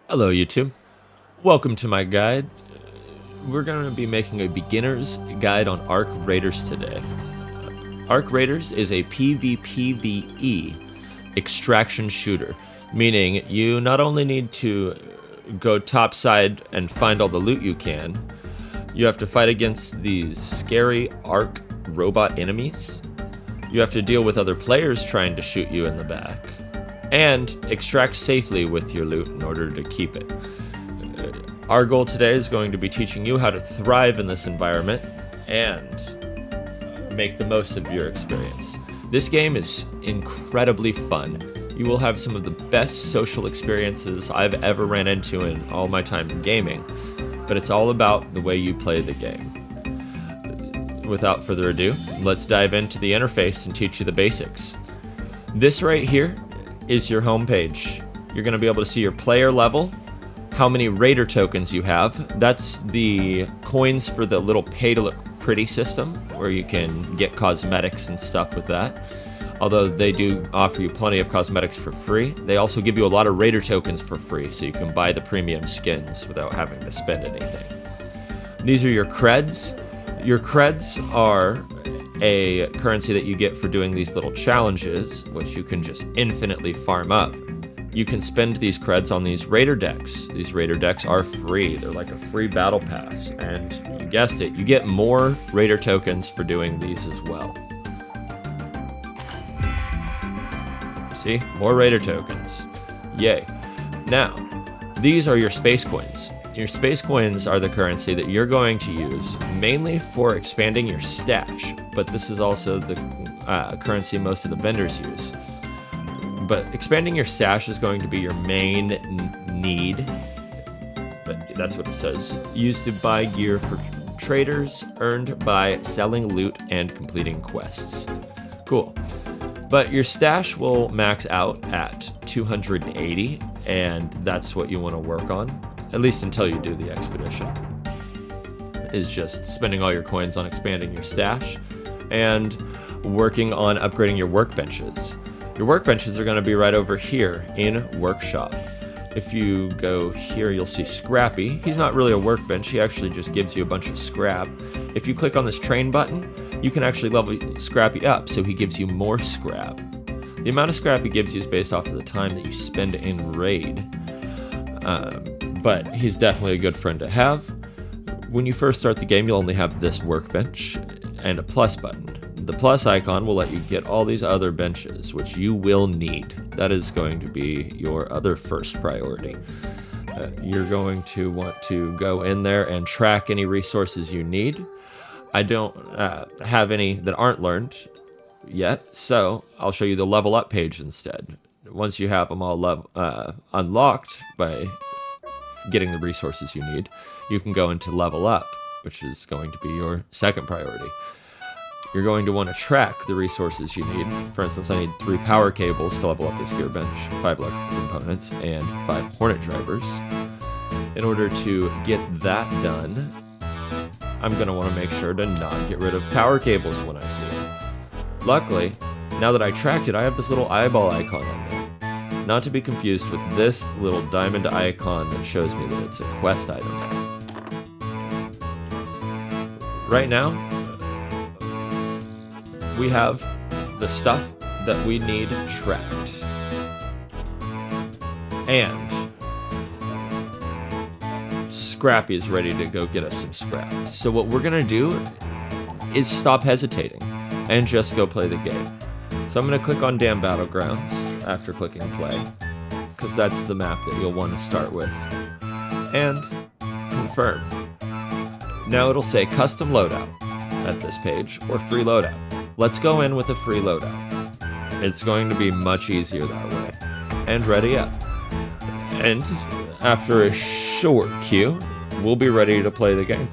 Hello YouTube, welcome to my guide. We're going to be making a beginner's guide on Arc Raiders today. Arc Raiders is a PvPvE extraction shooter, meaning you not only need to go topside and find all the loot you can, you have to fight against these scary Arc robot enemies, you have to deal with other players trying to shoot you in the back, and extract safely with your loot in order to keep it. Our goal today is going to be teaching you how to thrive in this environment and make the most of your experience. This game is incredibly fun. You will have some of the best social experiences I've ever ran into in all my time in gaming, but it's all about the way you play the game. Without further ado, let's dive into the interface and teach you the basics. This right here is your home page. You're going to be able to see your player level, how many Raider tokens you have. That's the coins for the little pay to look pretty system where you can get cosmetics and stuff with that. Although they do offer you plenty of cosmetics for free, they also give you a lot of Raider tokens for free, so you can buy the premium skins without having to spend anything. These are your creds. Your creds are a currency that you get for doing these little challenges, which you can just infinitely farm up. You can spend these creds on these Raider decks. These Raider decks are free. They're like a free battle pass, and you guessed it, you get more Raider tokens for doing these as well. See, more Raider tokens. Yay. Now, these are your space coins. Your space coins are the currency that you're going to use mainly for expanding your stash, but this is also the currency most of the vendors use. But expanding your stash is going to be your main need, but that's what it says. Used to buy gear for traders, earned by selling loot and completing quests. Cool. But your stash will max out at 280, and that's what you want to work on. At least until you do the expedition, is just spending all your coins on expanding your stash and working on upgrading your workbenches. Your workbenches are going to be right over here in Workshop. If you go here, you'll see Scrappy. He's not really a workbench, he actually just gives you a bunch of scrap. If you click on this train button, you can actually level Scrappy up, so he gives you more scrap. The amount of scrap he gives you is based off of the time that you spend in raid. But he's definitely a good friend to have. When you first start the game, you'll only have this workbench and a plus button. The plus icon will let you get all these other benches, which you will need. That is going to be your other first priority. You're going to want to go in there and track any resources you need. I don't have any that aren't learned yet, so I'll show you the level up page instead. Once you have them all unlocked by getting the resources you need, you can go into level up, which is going to be your second priority. You're going to want to track the resources you need. For instance, I need 3 power cables to level up this gear bench, 5 electrical components, and 5 Hornet drivers. In order to get that done, I'm going to want to make sure to not get rid of power cables when I see them. Luckily, now that I tracked it, I have this little eyeball icon on there. Not to be confused with this little diamond icon that shows me that it's a quest item. Right now, we have the stuff that we need tracked. And Scrappy is ready to go get us some scrap. So what we're gonna do is stop hesitating and just go play the game. So I'm gonna click on Damn Battlegrounds after clicking play, because that's the map that you'll want to start with, and confirm. Now it'll say custom loadout at this page, or free loadout. Let's go in with a free loadout. It's going to be much easier that way. And ready up. And after a short queue, we'll be ready to play the game.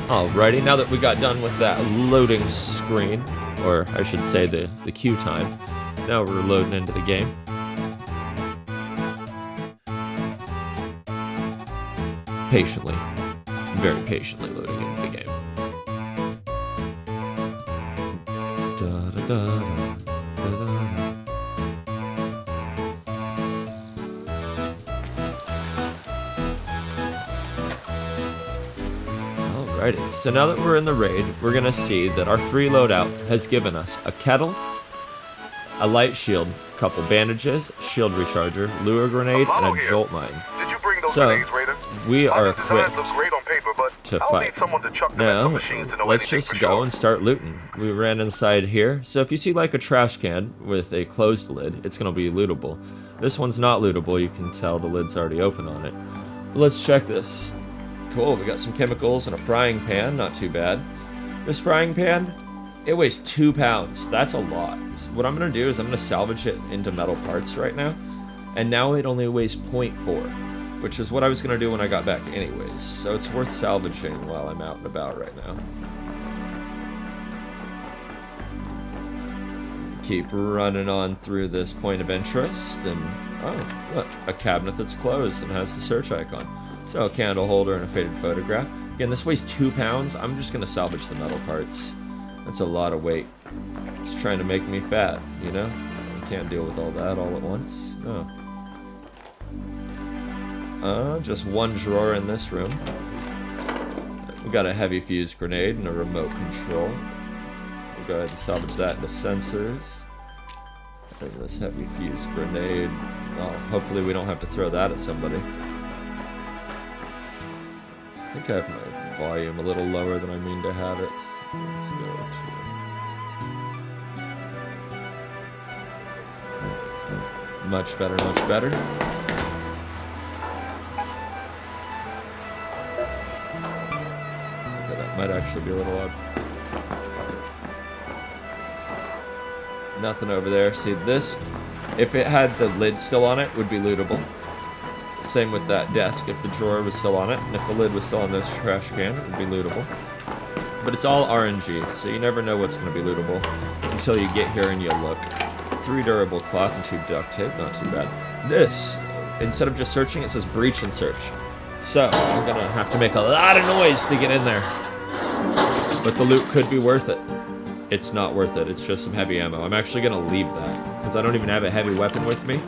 Alrighty, now that we got done with that loading screen, or I should say the queue time, now we're loading into the game. Patiently, very patiently loading into the game. Da, da, da, da, da, da. Alrighty, so now that we're in the raid, we're gonna see that our free loadout has given us a kettle, a light shield, a couple bandages, shield recharger, lure grenade, and a jolt mine. So, we are equipped to fight. Now, let's just go and start looting. We ran inside here, so if you see like a trash can with a closed lid, it's gonna be lootable. This one's not lootable, you can tell the lid's already open on it. But let's check this. Cool, we got some chemicals and a frying pan, not too bad. This frying pan, it weighs 2 pounds. That's a lot. What I'm gonna do is I'm gonna salvage it into metal parts right now. And now it only weighs 0.4, which is what I was gonna do when I got back anyways. So it's worth salvaging while I'm out and about right now. Keep running on through this point of interest, and oh, look, a cabinet that's closed and has the search icon. So a candle holder and a faded photograph. Again, this weighs 2 pounds. I'm just gonna salvage the metal parts. That's a lot of weight. It's trying to make me fat, you know? I can't deal with all that all at once. No. Just one drawer in this room. We got a heavy fuse grenade and a remote control. We'll go ahead and salvage that into sensors. And this heavy fuse grenade. Oh, hopefully we don't have to throw that at somebody. I think I have my volume a little lower than I mean to have it. So let's go to much better, much better. Okay, that might actually be a little odd. Nothing over there. See, this, if it had the lid still on it, would be lootable. Same with that desk, if the drawer was still on it, and if the lid was still on this trash can, it would be lootable. But it's all RNG, so you never know what's going to be lootable until you get here and you look. 3 durable cloth and 2 duct tape, not too bad. This, instead of just searching, it says breach and search. So, I'm going to have to make a lot of noise to get in there. But the loot could be worth it. It's not worth it, it's just some heavy ammo. I'm actually going to leave that, because I don't even have a heavy weapon with me.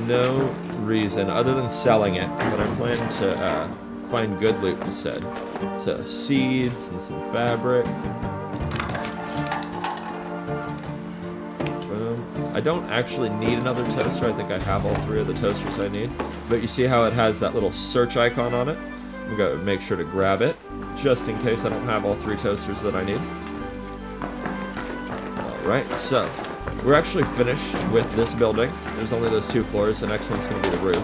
No reason other than selling it, but I plan to find good loot instead. So seeds and some fabric. Boom. I don't actually need another toaster. I think I have all 3 of the toasters I need. But you see how it has that little search icon on it? I'm going to make sure to grab it, just in case I don't have all 3 toasters that I need. Alright, so we're actually finished with this building. There's only those 2 floors. The next one's going to be the roof.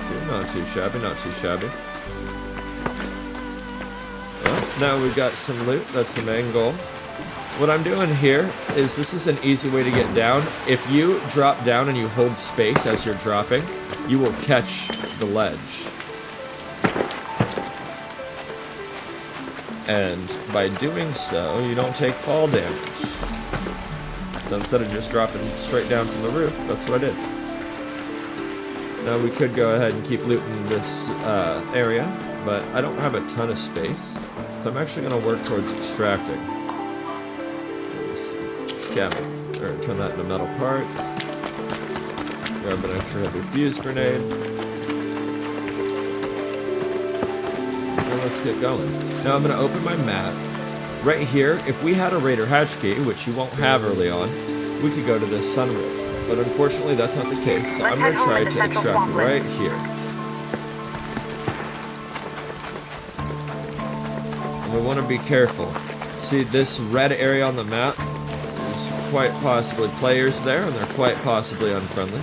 So not too shabby, not too shabby. Well, now we've got some loot. That's the main goal. What I'm doing here is this is an easy way to get down. If you drop down and you hold space as you're dropping, you will catch the ledge. And by doing so, you don't take fall damage. So instead of just dropping straight down from the roof, that's what I did. Now we could go ahead and keep looting this area, but I don't have a ton of space, so I'm actually going to work towards extracting. Scavenge, or turn that into metal parts. Grab an extra heavy fuse grenade. And let's get going. Now I'm going to open my map. Right here, if we had a Raider hatch key, which you won't have early on, we could go to this sunroof. But unfortunately, that's not the case, so I'm going to try to extract right here. And we want to be careful. See, this red area on the map, there's quite possibly players there, and they're quite possibly unfriendly.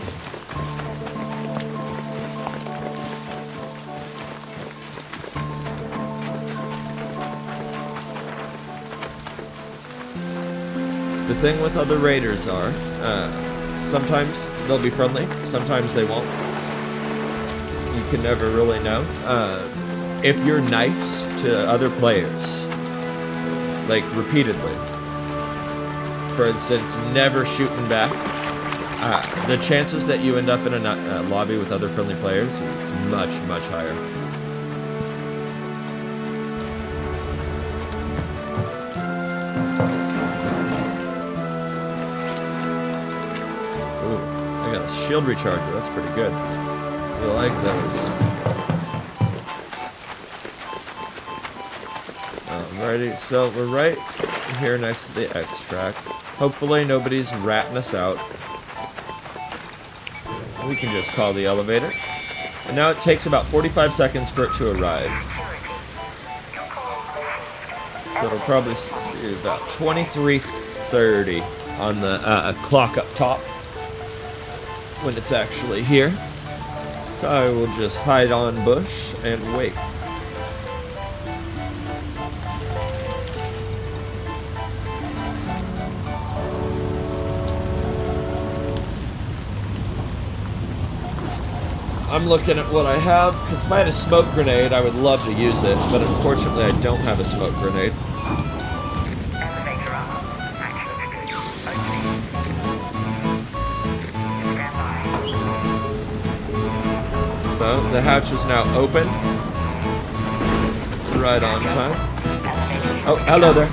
The thing with other raiders are, sometimes they'll be friendly, sometimes they won't. You can never really know. If you're nice to other players, like repeatedly, for instance, never shooting back, the chances that you end up in a lobby with other friendly players is much, much higher. Shield recharger, that's pretty good. We like those. Alrighty, so we're right here next to the extract. Hopefully nobody's ratting us out. We can just call the elevator. And now it takes about 45 seconds for it to arrive. So it'll probably be about 23:30 on the clock up top when it's actually here. So I will just hide on bush and wait. I'm looking at what I have, because if I had a smoke grenade, I would love to use it, but unfortunately I don't have a smoke grenade. So, the hatch is now open. Right on time. Oh, hello there.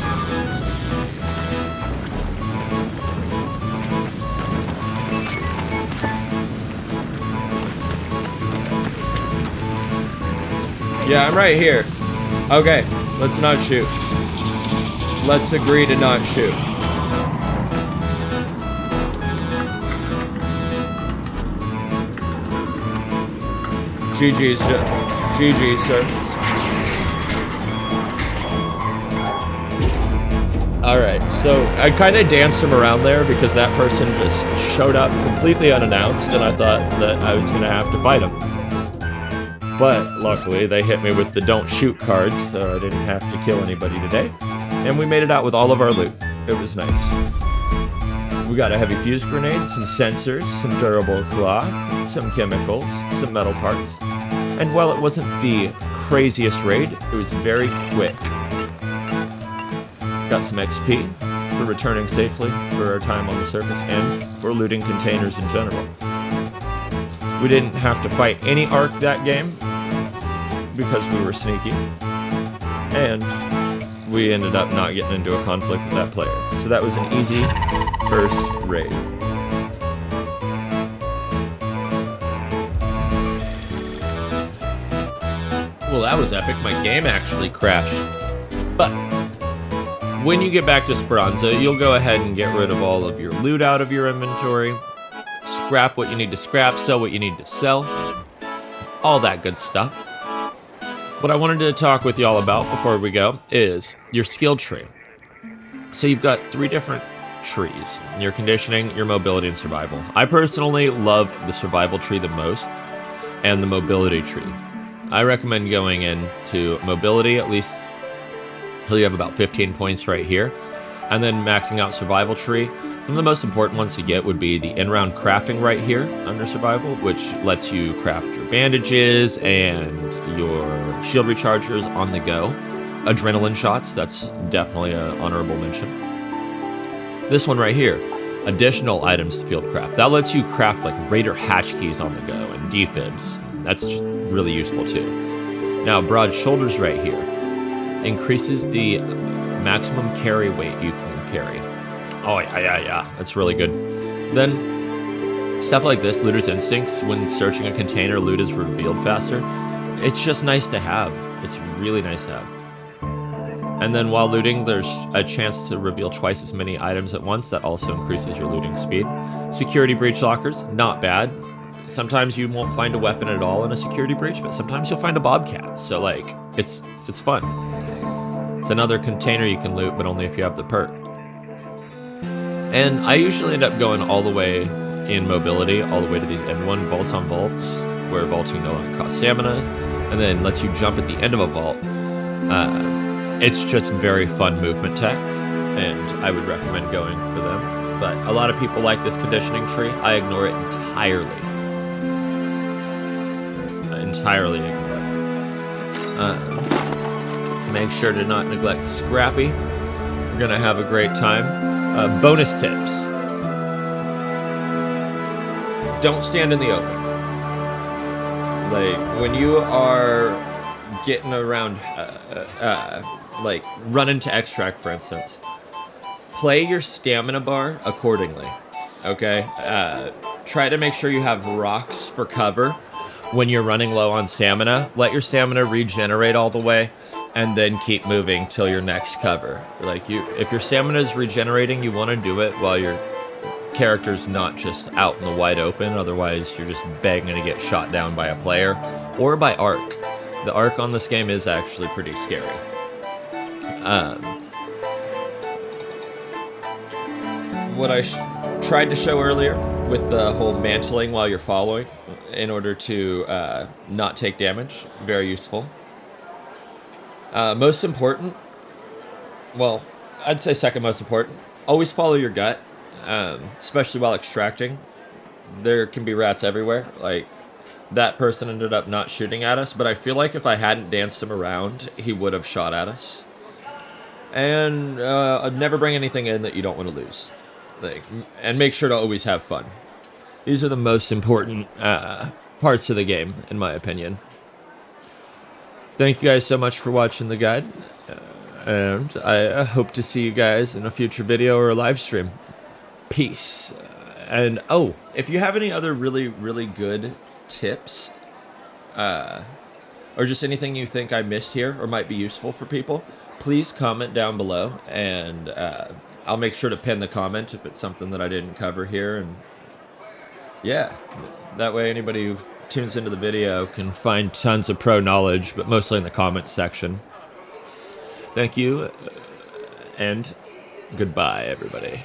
Yeah, I'm right here. Okay, let's not shoot. Let's agree to not shoot. GG's, sir. Alright, so I kind of danced him around there because that person just showed up completely unannounced, and I thought that I was going to have to fight him. But luckily, they hit me with the don't shoot cards, so I didn't have to kill anybody today. And we made it out with all of our loot. It was nice. We got a heavy fuse grenade, some sensors, some durable cloth, some chemicals, some metal parts. And while it wasn't the craziest raid, it was very quick. Got some XP for returning safely for our time on the surface and for looting containers in general. We didn't have to fight any arc that game because we were sneaky, and we ended up not getting into a conflict with that player. So that was an easy first raid. Well, that was epic. My game actually crashed. But when you get back to Speranza, you'll go ahead and get rid of all of your loot out of your inventory. Scrap what you need to scrap, sell what you need to sell, all that good stuff. What I wanted to talk with y'all about before we go is your skill tree. So you've got 3 different trees: your conditioning, your mobility, and survival. I personally love the survival tree the most, and the mobility tree. I recommend going into mobility at least until you have about 15 points right here, and then maxing out survival tree. Some of the most important ones to get would be the in-round crafting right here under survival, which lets you craft your bandages and your shield rechargers on the go. Adrenaline shots, that's definitely an honorable mention. This one right here, additional items to field craft. That lets you craft like Raider hatch keys on the go and defibs. That's really useful too. Now, broad shoulders right here increases the maximum carry weight you can carry. Oh, yeah. That's really good. Then, stuff like this, Looter's Instincts, when searching a container, loot is revealed faster. It's just nice to have. It's really nice to have. And then while looting, there's a chance to reveal twice as many items at once. That also increases your looting speed. Security breach lockers, not bad. Sometimes you won't find a weapon at all in a security breach, but sometimes you'll find a bobcat. So, like, it's fun. It's another container you can loot, but only if you have the perk. And I usually end up going all the way in mobility, all the way to these N1 vaults on vaults, where vaulting no longer costs stamina, and then lets you jump at the end of a vault. It's just very fun movement tech, and I would recommend going for them. But a lot of people like this conditioning tree. I ignore it entirely. Entirely ignore it. Make sure to not neglect Scrappy. We're gonna have a great time. Bonus tips. Don't stand in the open. Like, when you are getting around, like, run into extract, for instance, play your stamina bar accordingly, okay? Try to make sure you have rocks for cover when you're running low on stamina. Let your stamina regenerate all the way. and then keep moving till your next cover. Like if your stamina is regenerating, you want to do it while your character's not just out in the wide open. Otherwise, you're just begging to get shot down by a player or by arc. The arc on this game is actually pretty scary. What I tried to show earlier with the whole mantling while you're following in order to not take damage, very useful. Most important, well, I'd say second most important, always follow your gut, especially while extracting. There can be rats everywhere. Like, that person ended up not shooting at us, but I feel like if I hadn't danced him around, he would have shot at us. And never bring anything in that you don't want to lose. Like, and make sure to always have fun. These are the most important parts of the game, in my opinion. Thank you guys so much for watching the guide, and I hope to see you guys in a future video or a live stream. Peace. And oh, if you have any other really, really good tips, or just anything you think I missed here or might be useful for people, please comment down below, and I'll make sure to pin the comment if it's something that I didn't cover here. And yeah, that way anybody who tunes into the video can find tons of pro knowledge, but mostly in the comments section. Thank you, and goodbye, everybody.